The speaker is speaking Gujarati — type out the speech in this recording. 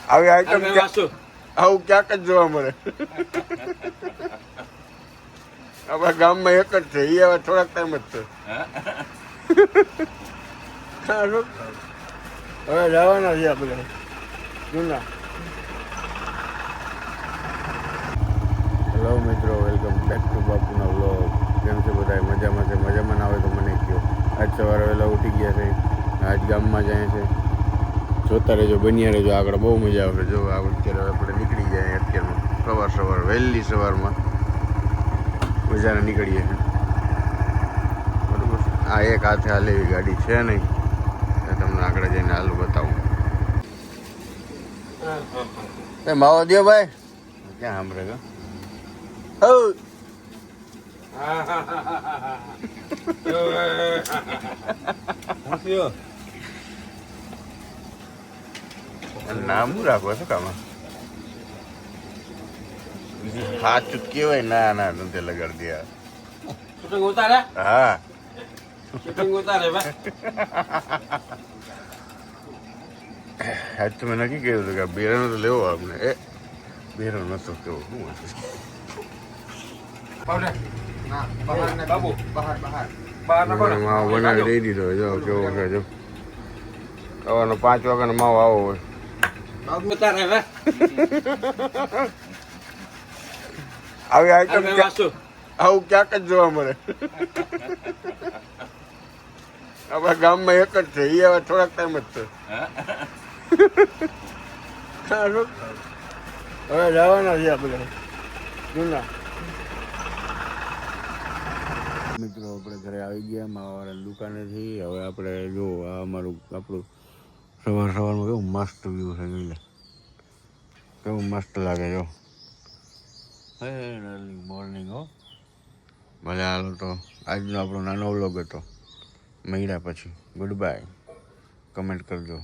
આવી આઈટમ આવું ક્યાંક જ જોવા મળે. આપણા ગામમાં એક જ છે, એ હવે થોડાક ટાઈમ જ છે. હવે જવાના છે આપણે જૂના. હેલો મિત્રો, વેલકમ બેક ટુ બાપુના વ્લોગ. કેમ છે બધા? મજામાં છે? મજામાં ના હોય તો મને કહો. આજ સવારે વહેલા ઉઠી ગયા છે, આજ ગામમાં જાય છે. જોતા રહેજો, બન્યા રહેજો, આગળ બહુ મજા આવશે. જો અત્યારે આપણે નીકળી જાય અત્યારમાં સવાર વહેલી સવારમાં મજાને નીકળીએ છીએ. બરાબર, આ એક હાથે હાલે એવી ગાડી છે નહીં, તમને આગળ જઈને હાલું બતાવું. એ માવો દો ભાઈ, ક્યાં સાંભળે ગયો? નામ શું રાખો છો કામાં? સાચું કેવાય. ના ના નથી લગાડી દે. હા આજ તો મેં નક્કી કર્યું હતું કે બેરાનો તો લેવો આપણે. એ બેરો નતો કેવો શું માવો બનાવી દઈ દીધો. જો કેવો કે જો સવારનો 5 વાગ્યાનો માવો આવો હોય. આવી આઈટમ આવું ક્યાંક જ જોવા મળે. આપણા ગામમાં એક જ છે, એ હવે થોડાક ટાઈમ જ છે. હવે જવાના છે આપણે જૂના. મિત્રો આપણે ઘરે આવી ગયા માવાવાળાની દુકાનેથી. હવે આપણે જો આ આપણું સવારમાં કેવું મસ્ત વ્યૂ છે. જોઈ લે કેવું મસ્ત લાગે. જો હે અર્લી મોર્નિંગ હો. ભલે હાલો તો આજનો આપણો નાનો વ્લોગ હતો. મળ્યા પછી ગુડ બાય. કમેન્ટ કરજો.